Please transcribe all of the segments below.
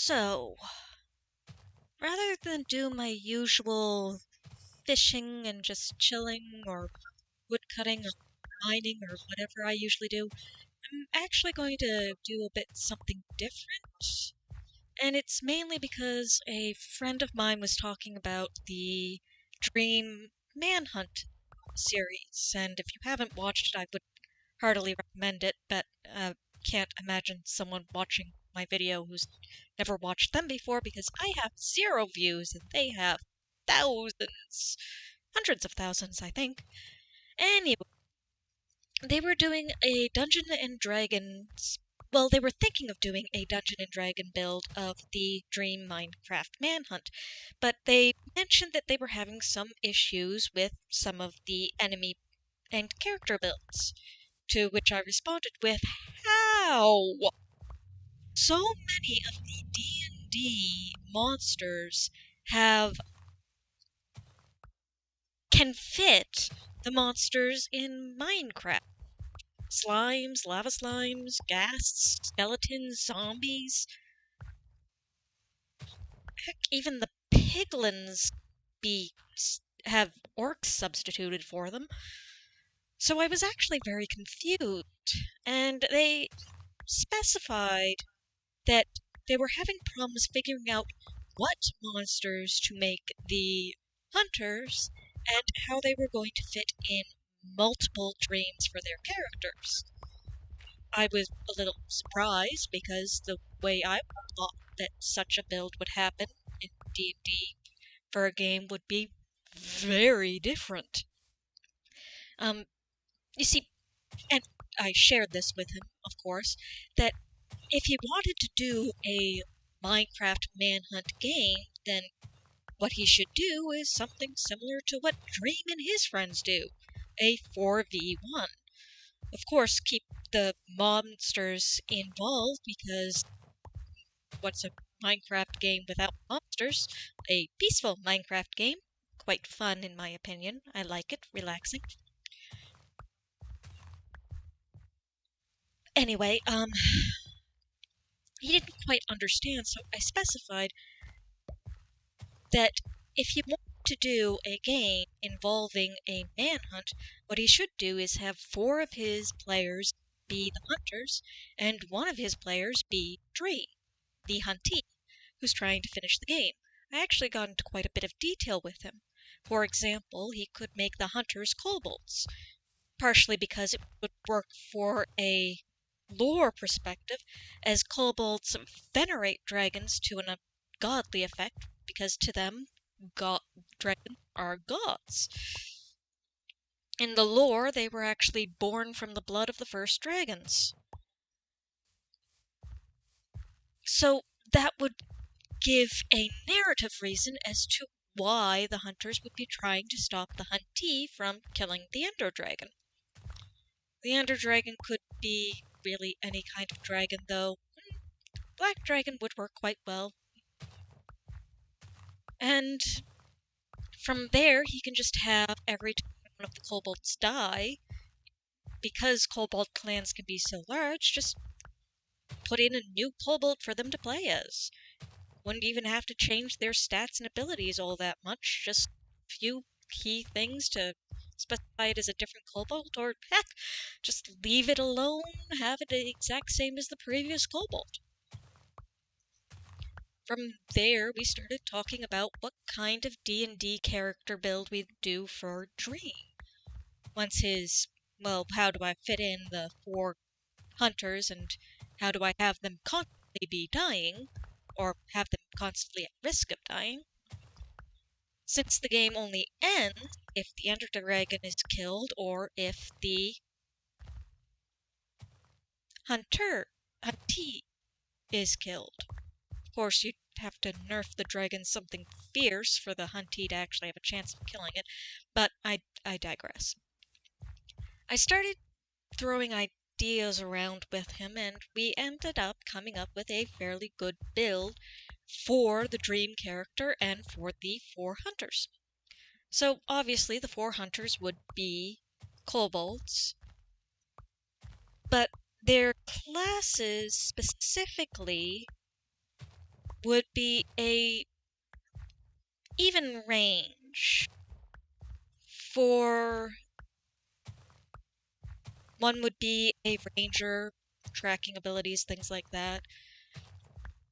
So, rather than do my usual fishing and just chilling or woodcutting or mining or whatever I usually do, I'm actually going to do a bit something different. And it's mainly because a friend of mine was talking about the Dream Manhunt series, and if you haven't watched it, I would heartily recommend it, but can't imagine someone watching my video who's never watched them before because I have 0 views and they have thousands, hundreds of thousands, I think. Anyway, they were doing a Dungeon and Dragons. Well, they were thinking of doing a Dungeon and Dragon build of the Dream Minecraft Manhunt, but they mentioned that they were having some issues with some of the enemy and character builds. To which I responded with, how? So many of the D&D monsters can fit the monsters in Minecraft. Slimes, lava slimes, ghasts, skeletons, zombies. Heck, even the piglins have orcs substituted for them. So I was actually very confused, and they specified that they were having problems figuring out what monsters to make the hunters and how they were going to fit in multiple dreams for their characters. I was a little surprised because the way I thought that such a build would happen in D&D for a game would be very different. You see, and I shared this with him, of course, that if he wanted to do a Minecraft Manhunt game, then what he should do is something similar to what Dream and his friends do, a 4v1. Of course, keep the monsters involved, because what's a Minecraft game without monsters? A peaceful Minecraft game. Quite fun, in my opinion. I like it. Relaxing. Anyway, he didn't quite understand, so I specified that if he wanted to do a game involving a manhunt, what he should do is have 4 of his players be the hunters, and 1 of his players be Dream, the huntee, who's trying to finish the game. I actually got into quite a bit of detail with him. For example, he could make the hunters kobolds, partially because it would work for a lore perspective, as kobolds venerate dragons to an ungodly effect, because to them, dragons are gods. In the lore, they were actually born from the blood of the first dragons. So that would give a narrative reason as to why the hunters would be trying to stop the huntee from killing the Ender Dragon. The Ender Dragon could be really any kind of dragon, though. Black Dragon would work quite well. And from there, he can just have every time one of the kobolds die, because kobold clans can be so large, just put in a new kobold for them to play as. Wouldn't even have to change their stats and abilities all that much, just a few key things to specify it as a different kobold, or heck, just leave it alone, have it the exact same as the previous kobold. From there, we started talking about what kind of D&D character build we'd do for Dream. Once how do I fit in the 4 hunters, and how do I have them constantly be dying, or have them constantly at risk of dying? Since the game only ends if the Ender Dragon is killed, or if the huntee is killed. Of course, you'd have to nerf the dragon something fierce for the huntee to actually have a chance of killing it, but I digress. I started throwing ideas around with him, and we ended up coming up with a fairly good build for the Dream character and for the 4 hunters. So obviously the 4 hunters would be kobolds, but their classes specifically would be a even range. For one would be a ranger, tracking abilities, things like that.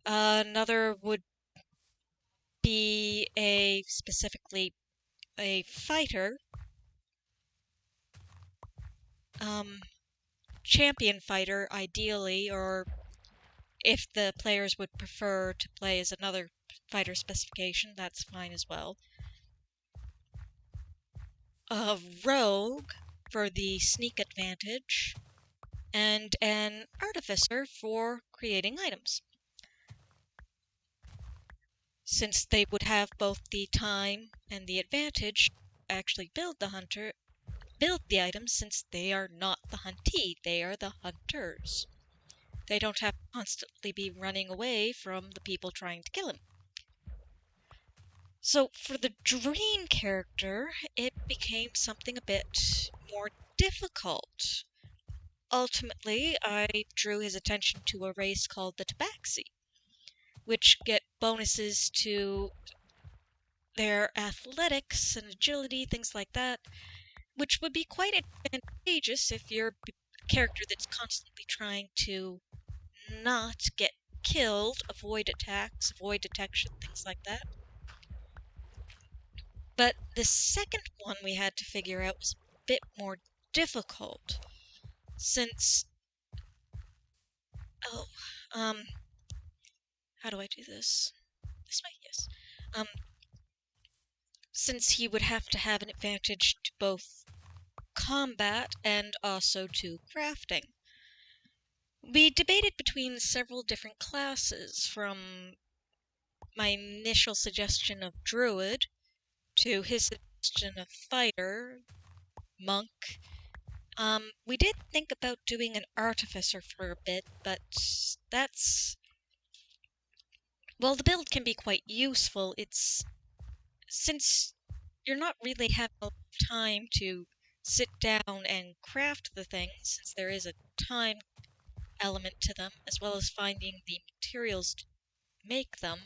Another would be specifically a fighter, champion fighter ideally, or if the players would prefer to play as another fighter specification, that's fine as well. A rogue for the sneak advantage, and an artificer for creating items. Since they would have both the time and the advantage to actually build the items, since they are not the huntee, they are the hunters. They don't have to constantly be running away from the people trying to kill him. So for the dream character, it became something a bit more difficult. Ultimately, I drew his attention to a race called the Tabaxi, which get bonuses to their athletics and agility, things like that, which would be quite advantageous if you're a character that's constantly trying to not get killed, avoid attacks, avoid detection, things like that. But the second one we had to figure out was a bit more difficult, since how do I do this? This way, yes. Since he would have to have an advantage to both combat and also to crafting. We debated between several different classes, from my initial suggestion of druid to his suggestion of fighter, monk. We did think about doing an artificer for a bit, but that's... Well, the build can be quite useful. Since you're not really having a lot of time to sit down and craft the things, since there is a time element to them, as well as finding the materials to make them,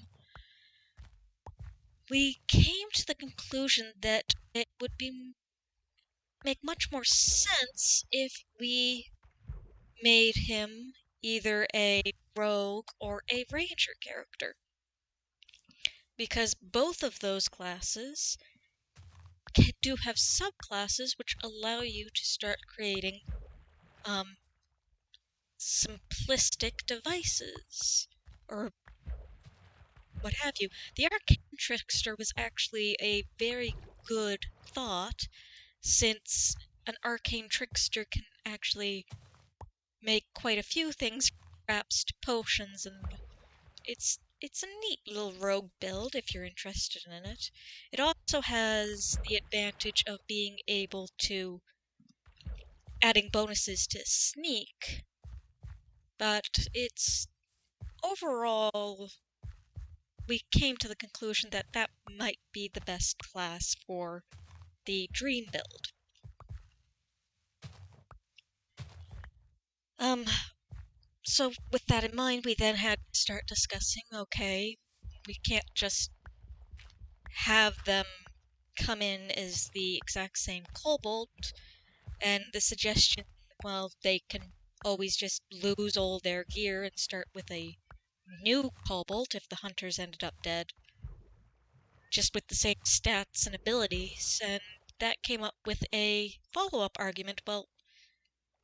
we came to the conclusion that it would make much more sense if we made him either a rogue or a ranger character. Because both of those classes do have subclasses which allow you to start creating simplistic devices, or what have you. The Arcane Trickster was actually a very good thought, since an Arcane Trickster can actually make quite a few things, perhaps to potions, and it's a neat little rogue build if you're interested in it. It also has the advantage of being able to adding bonuses to sneak, but it's overall we came to the conclusion that that might be the best class for the dream build. So with that in mind, we then had to start discussing, okay, we can't just have them come in as the exact same kobold, and the suggestion, well, they can always just lose all their gear and start with a new kobold if the hunters ended up dead, just with the same stats and abilities, and that came up with a follow-up argument, well,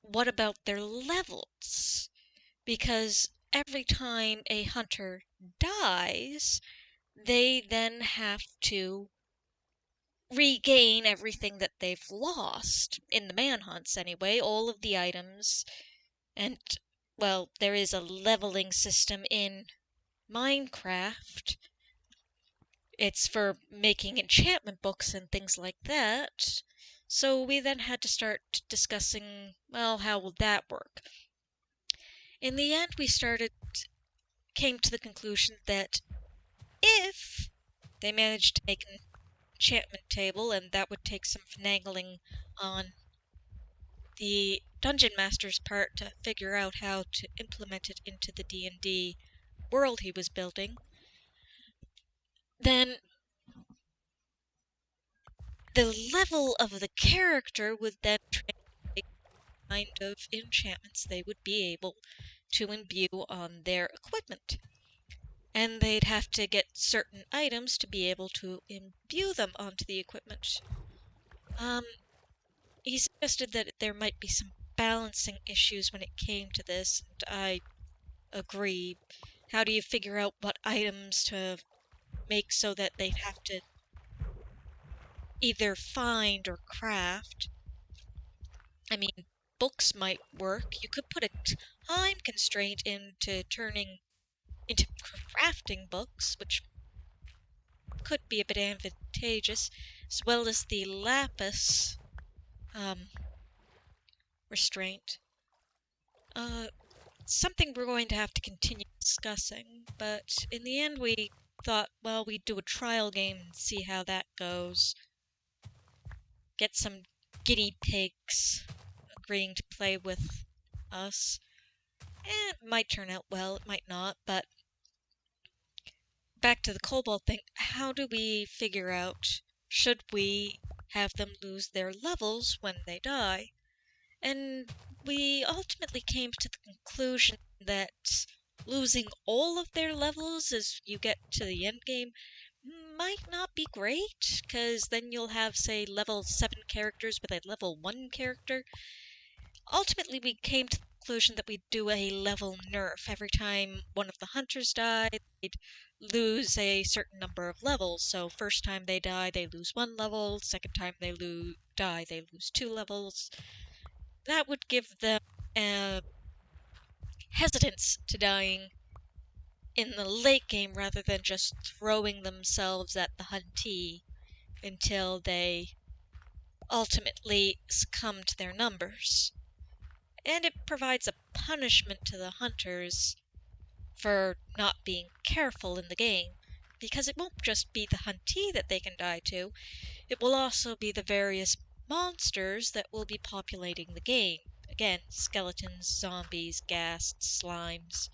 what about their levels? Because every time a hunter dies, they then have to regain everything that they've lost, in the manhunts anyway, all of the items, and, well, there is a leveling system in Minecraft. It's for making enchantment books and things like that. So we then had to start discussing, well, how will that work? In the end, we came to the conclusion that if they managed to make an enchantment table, and that would take some finagling on the dungeon master's part to figure out how to implement it into the D&D world he was building, then the level of the character would then translate the kind of enchantments they would be able to imbue on their equipment. And they'd have to get certain items to be able to imbue them onto the equipment. He suggested that there might be some balancing issues when it came to this, and I agree. How do you figure out what items to make so that they'd have to either find or craft? I mean, books might work. You could put a time constraint into crafting books, which could be a bit advantageous, as well as the lapis restraint. Something we're going to have to continue discussing, but in the end we thought, well, we'd do a trial game and see how that goes. Get some guinea pigs agreeing to play with us. It might turn out well, it might not, but back to the kobold thing, how do we figure out, should we have them lose their levels when they die? And we ultimately came to the conclusion that losing all of their levels as you get to the end game might not be great, because then you'll have, say, level 7 characters with a level 1 character. Ultimately, we came to the conclusion that we'd do a level nerf. Every time one of the hunters died, they'd lose a certain number of levels. So first time they die, they lose 1 level. Second time they die, they lose 2 levels. That would give them hesitance to dying in the late game rather than just throwing themselves at the huntee until they ultimately succumb to their numbers. And it provides a punishment to the hunters for not being careful in the game, because it won't just be the huntee that they can die to, it will also be the various monsters that will be populating the game. Again, skeletons, zombies, ghasts, slimes.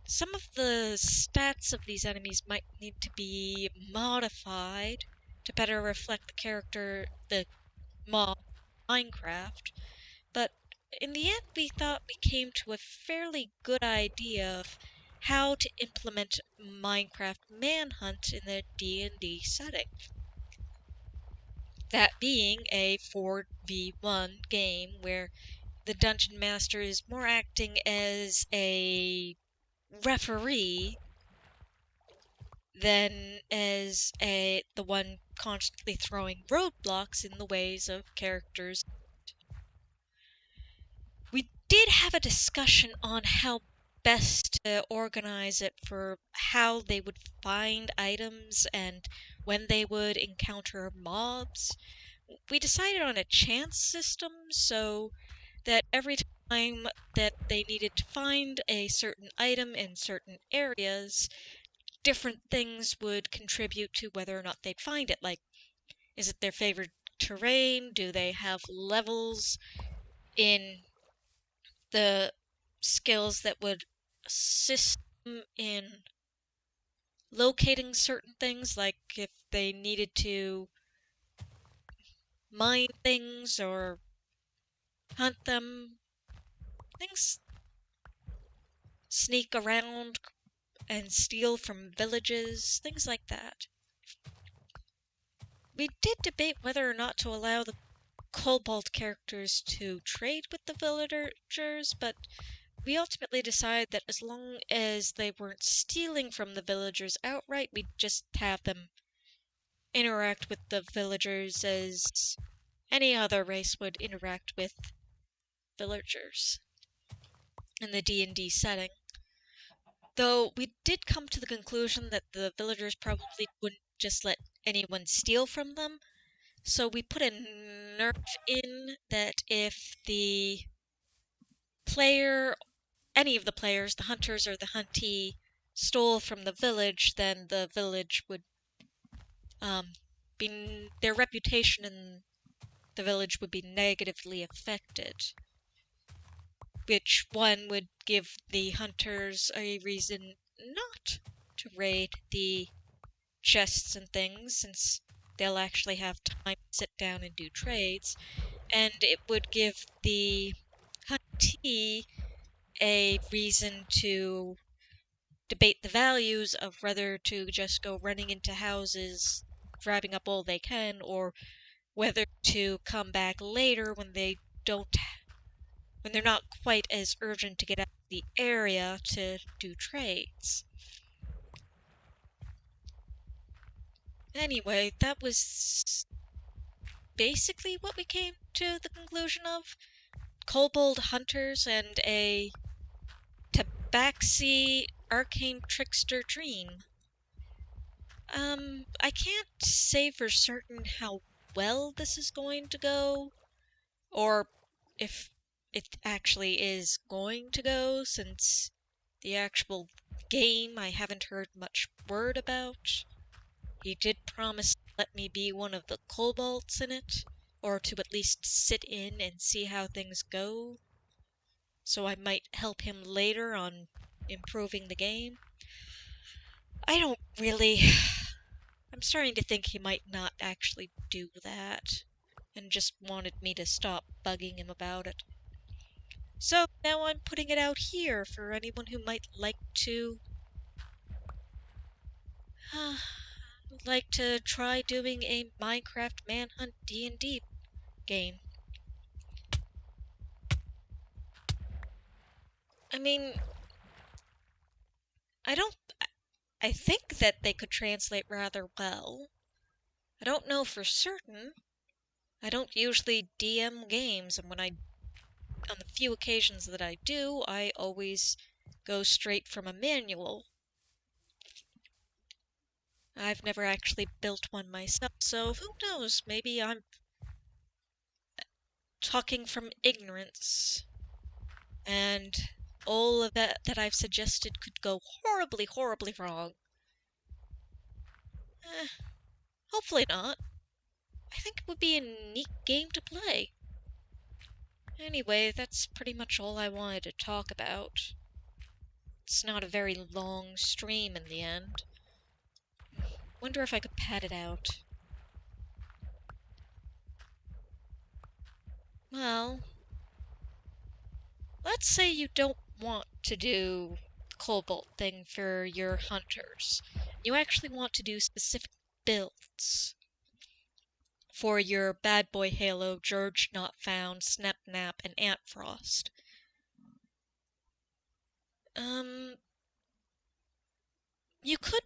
Some of the stats of these enemies might need to be modified to better reflect the mob Minecraft, but in the end we thought we came to a fairly good idea of how to implement Minecraft Manhunt in the D&D setting. That being a 4v1 game where the Dungeon Master is more acting as a referee than as the one constantly throwing roadblocks in the ways of characters. We did have a discussion on how best to organize it for how they would find items and when they would encounter mobs. We decided on a chance system so that every time that they needed to find a certain item in certain areas, different things would contribute to whether or not they'd find it. Like, is it their favorite terrain? Do they have levels in the skills that would assist them in locating certain things? Like, if they needed to mine things or hunt them, things sneak around and steal from villages, things like that. We did debate whether or not to allow the kobold characters to trade with the villagers, but we ultimately decided that as long as they weren't stealing from the villagers outright, we'd just have them interact with the villagers as any other race would interact with villagers in the D&D setting. Though we did come to the conclusion that the villagers probably wouldn't just let anyone steal from them, so we put a nerf in that if the player, any of the players, the hunters or the huntee, stole from the village, then the village would their reputation in the village would be negatively affected, which one would give the hunters a reason not to raid the chests and things, since they'll actually have time to sit down and do trades, and it would give the huntee a reason to debate the values of whether to just go running into houses, grabbing up all they can, or whether to come back later when they're not quite as urgent to get out of the area to do trades. Anyway, that was basically what we came to the conclusion of. Kobold hunters and a tabaxi arcane trickster dream. I can't say for certain how well this is going to go, or if it actually is going to go, since the actual game I haven't heard much word about. He did promise to let me be one of the kobolds in it, or to at least sit in and see how things go, so I might help him later on improving the game. I don't really... I'm starting to think he might not actually do that, and just wanted me to stop bugging him about it. So now I'm putting it out here for anyone who might like to try doing a Minecraft Manhunt D&D game. I mean, I think that they could translate rather well. I don't know for certain. I don't usually DM games, and on the few occasions that I do, I always go straight from a manual. I've never actually built one myself, so who knows, maybe I'm talking from ignorance, and all of that I've suggested could go horribly, horribly wrong. Hopefully not. I think it would be a neat game to play. Anyway, that's pretty much all I wanted to talk about. It's not a very long stream in the end. Wonder if I could pad it out. Well, let's say you don't want to do the Cobalt thing for your hunters. You actually want to do specific builds for your Bad Boy Halo, George Not Found, Snap Nap, and Ant Frost. You could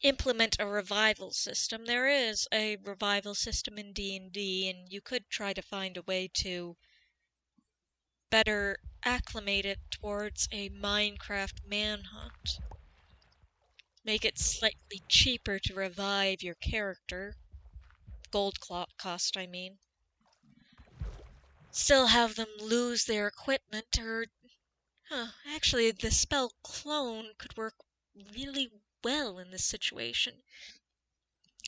implement a revival system. There is a revival system in D&D, and you could try to find a way to better acclimate it towards a Minecraft manhunt. Make it slightly cheaper to revive your character. Gold cost, I mean. Still have them lose their equipment, or... actually, the spell Clone could work really well in this situation.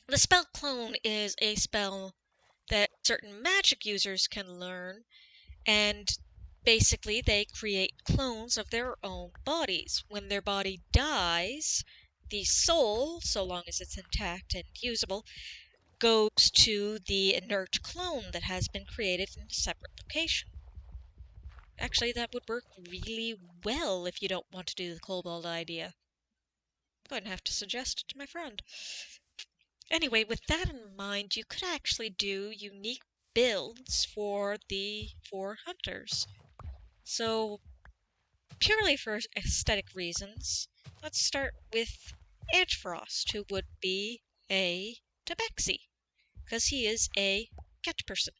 The spell Clone is a spell that certain magic users can learn, and basically they create clones of their own bodies. When their body dies, the soul, so long as it's intact and usable, goes to the inert clone that has been created in a separate location. Actually, that would work really well if you don't want to do the kobold idea. I'm going to have to suggest it to my friend. Anyway, with that in mind, you could actually do unique builds for the 4 hunters. So, purely for aesthetic reasons, let's start with Edgefrost, who would be a tabaxi, because he is a cat person,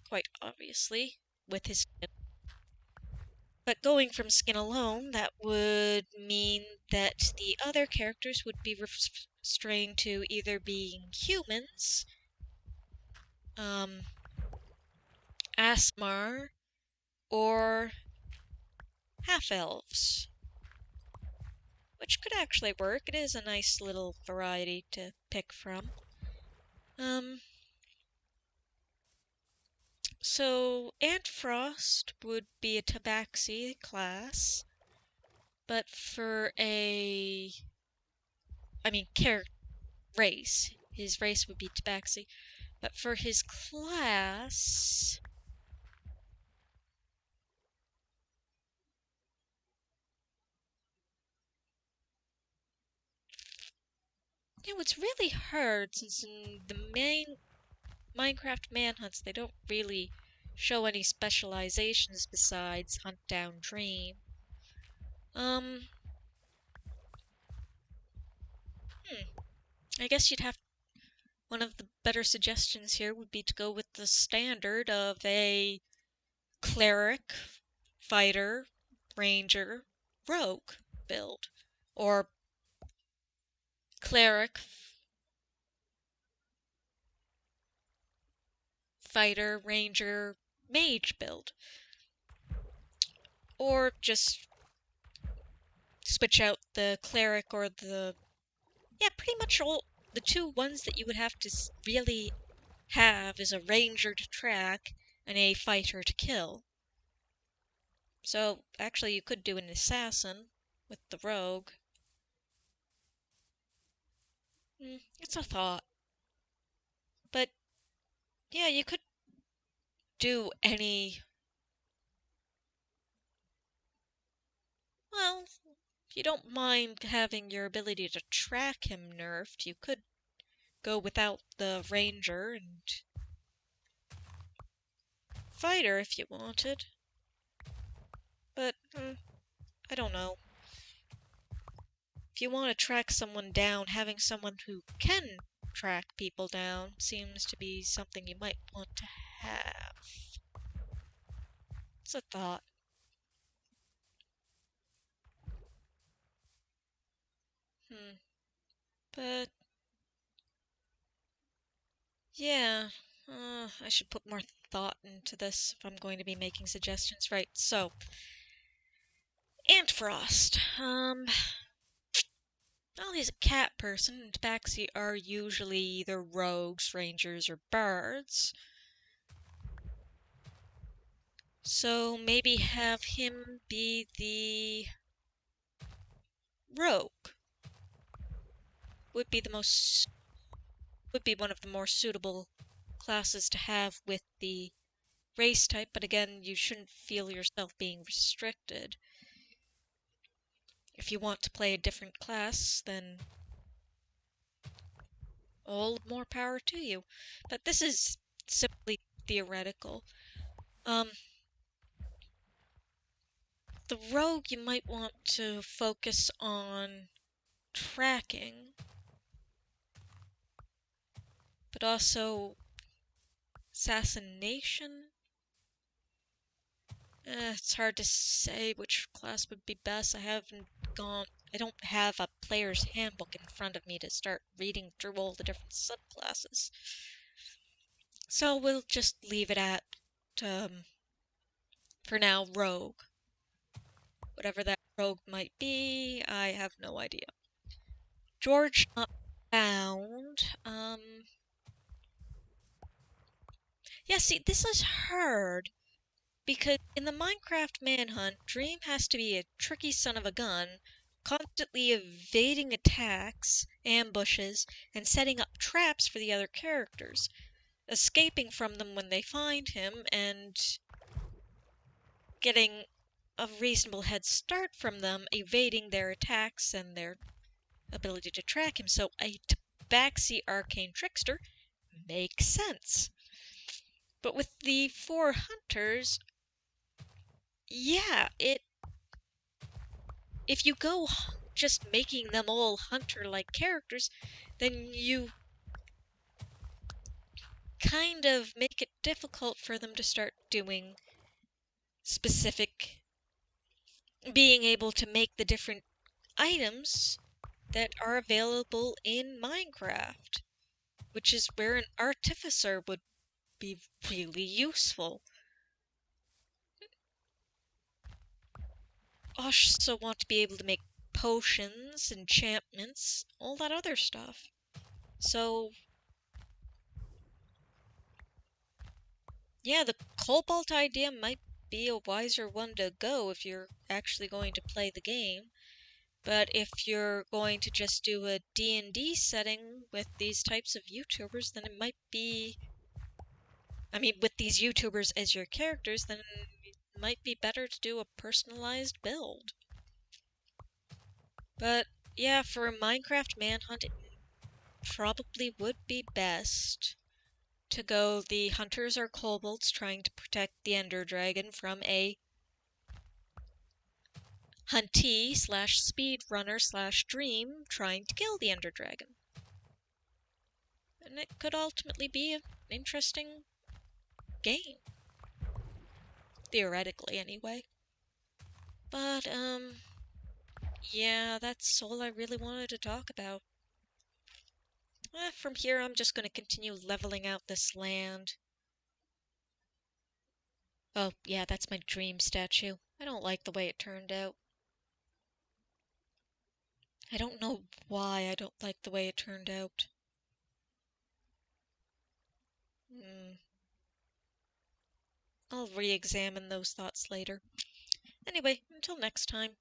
quite obviously, with his skin. But going from skin alone, that would mean that the other characters would be restrained to either being humans, Asmar, or half-elves. Which could actually work. It is a nice little variety to pick from. So Antfrost would be a tabaxi class, but for race. His race would be Tabaxi. But for his class... it's really hard since in the main Minecraft Manhunts they don't really show any specializations besides Hunt Down Dream. Hmm. I guess you'd have one of the better suggestions here would be to go with the standard of a cleric, fighter, ranger, rogue build. Or cleric, fighter, ranger, mage build. Or just switch out the cleric or the... Yeah, pretty much all the two ones that you would have to really have is a ranger to track and a fighter to kill. So, actually, you could do an assassin with the rogue. It's a thought. But, yeah, you could do any... Well, if you don't mind having your ability to track him nerfed, you could go without the ranger and fighter if you wanted. But, I don't know. If you want to track someone down, having someone who can track people down seems to be something you might want to have. It's a thought. But, yeah, I should put more thought into this if I'm going to be making suggestions. Right, so, Antfrost. Well, he's a cat person, and Tabaxi are usually either rogues, rangers, or bards. So maybe have him be the rogue. Would be one of the more suitable classes to have with the race type, but again, you shouldn't feel yourself being restricted. If you want to play a different class, then all more power to you. But this is simply theoretical. The rogue you might want to focus on tracking, but also assassination. It's hard to say which class would be best. I don't have a player's handbook in front of me to start reading through all the different subclasses. So we'll just leave it at, for now, rogue. Whatever that rogue might be, I have no idea. George not found. Yeah, see, this is hard. Because in the Minecraft Manhunt, Dream has to be a tricky son of a gun, constantly evading attacks, ambushes, and setting up traps for the other characters, escaping from them when they find him, and getting a reasonable head start from them, evading their attacks and their ability to track him. So a Tabaxi Arcane Trickster makes sense. But with the 4 hunters, yeah, if you go just making them all hunter-like characters, then you kind of make it difficult for them to start doing specific, being able to make the different items that are available in Minecraft, which is where an artificer would be really useful. I also want to be able to make potions, enchantments, all that other stuff. So, yeah, the Cobalt idea might be a wiser one to go if you're actually going to play the game. But if you're going to just do a D&D setting with these types of YouTubers, then it might be... I mean, with these YouTubers as your characters, then it might be better to do a personalized build. But, yeah, for a Minecraft Manhunt, it probably would be best to go the hunters or kobolds trying to protect the Ender Dragon from a huntee slash speedrunner slash dream trying to kill the Ender Dragon. And it could ultimately be an interesting game. Theoretically, anyway. But, yeah, that's all I really wanted to talk about. From here, I'm just going to continue leveling out this land. Oh, yeah, that's my dream statue. I don't like the way it turned out. I don't know why I don't like the way it turned out. I'll re-examine those thoughts later. Anyway, until next time.